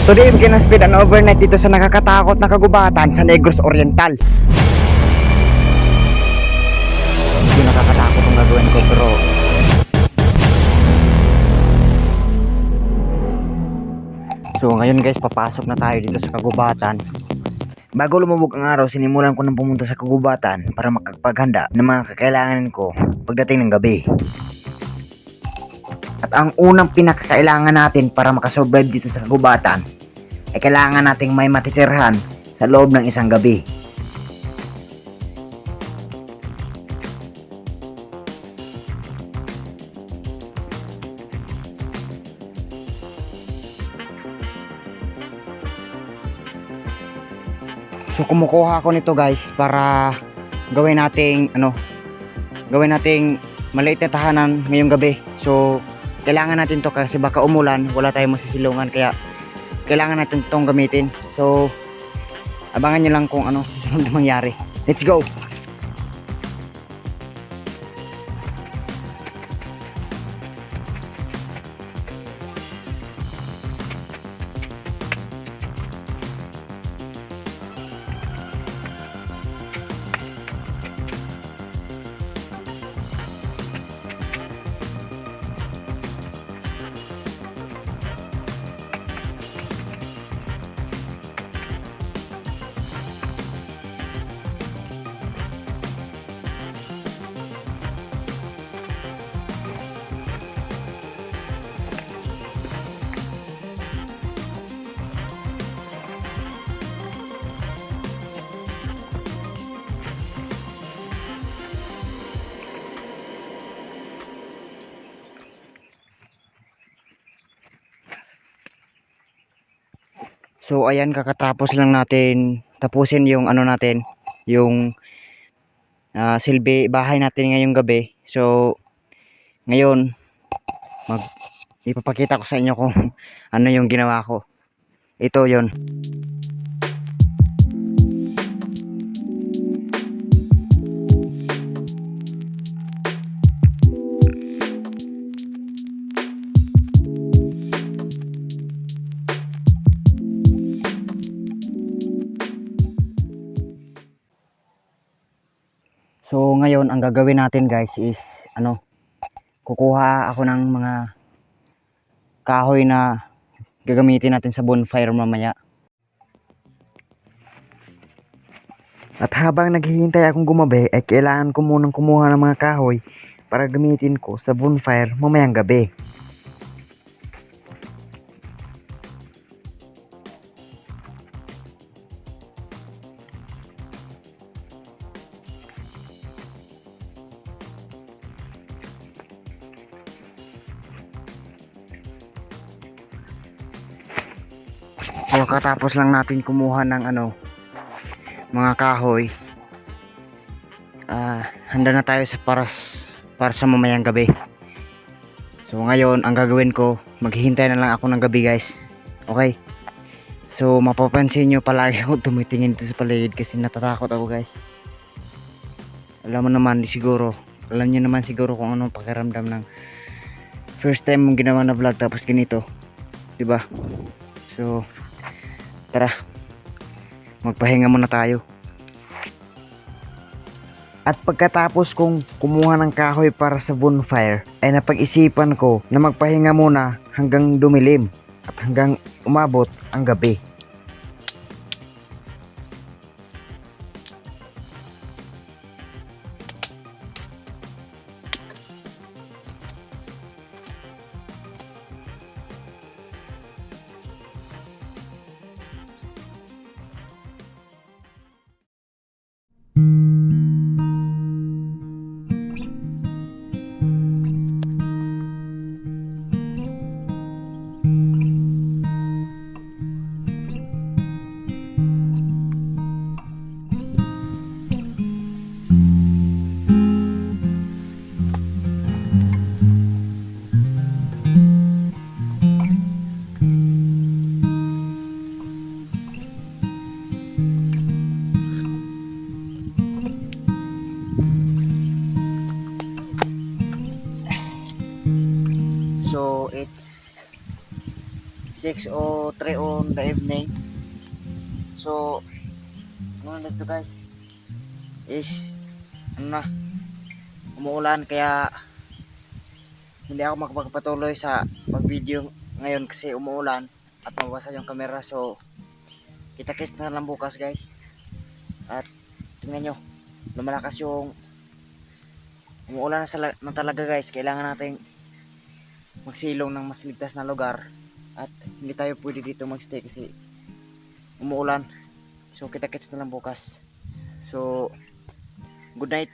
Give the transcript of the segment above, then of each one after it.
Today, we're gonna spend an overnight dito sa nakakatakot na kagubatan sa Negros Oriental. Hindi nakakatakot ang gagawin ko, pero so ngayon guys, papasok na tayo dito sa kagubatan. Bago lumubog ang araw, sinimulan ko nang pumunta sa kagubatan para makapaghanda ng mga kakailanganin ko pagdating ng gabi. At ang unang pinakakailangan natin para makasurvive dito sa kagubatan ay kailangan nating may matitirhan sa loob ng isang gabi. So kumukuha ako nito guys para gawin nating maliit na tahanan ngayong gabi. So kailangan natin to kasi baka umulan, wala tayong masisilungan, kaya kailangan natin itong gamitin. So abangan nyo lang kung ano susunod na mangyari. Let's go! So ayan, kakatapos lang natin tapusin yung yung silbi bahay natin ngayong gabi. So ngayon ipapakita ko sa inyo kung ano yung ginawa ko. Ito yon. So ngayon ang gagawin natin guys is kukuha ako ng mga kahoy na gagamitin natin sa bonfire mamaya. At habang naghihintay akong gumabi ay kailangan ko munang kumuha ng mga kahoy para gamitin ko sa bonfire mamayang gabi. So katapos lang natin kumuha ng mga kahoy, handa na tayo para sa mamayang gabi. So ngayon ang gagawin ko, maghihintay na lang ako ng gabi guys. Okay, so mapapansin nyo palagi ako tumitingin dito sa paligid kasi natatakot ako guys. Alam nyo naman siguro kung anong pakiramdam ng first time mong ginawa na vlog tapos ganito, diba? So tara, magpahinga muna tayo. At pagkatapos kong kumuha ng kahoy para sa bonfire ay napag-isipan ko na magpahinga muna hanggang dumilim at hanggang umabot ang gabi. 6 o 3 on the evening. So ano na dito guys is ano na, umuulan kaya hindi ako makapagpatuloy sa pag-video ngayon kasi umuulan at mabasa yung camera. So kita-kits na lang bukas guys. At tingnan nyo, lumalakas yung umuulan na talaga guys. Kailangan nating magsilong ng mas ligtas na lugar at hindi tayo pwede dito magstay kasi umuulan. So kita-kits na lang bukas. So good night.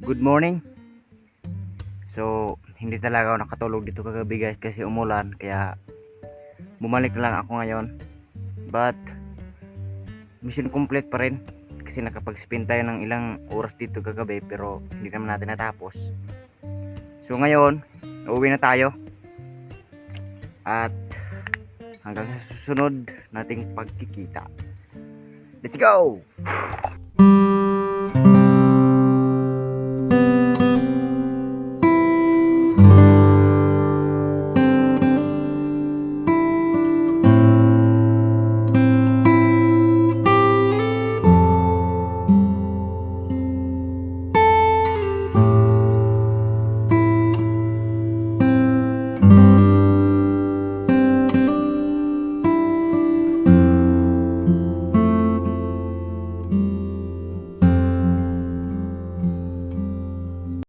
Good morning. So hindi talaga ako nakatulog dito kagabi guys kasi umulan, kaya bumalik na lang ako ngayon. But mission complete pa rin kasi nakapag-spend tayo ng ilang oras dito kagabi pero hindi naman natin natapos. So ngayon uuwi na tayo at hanggang sa susunod nating pagkikita. Let's go!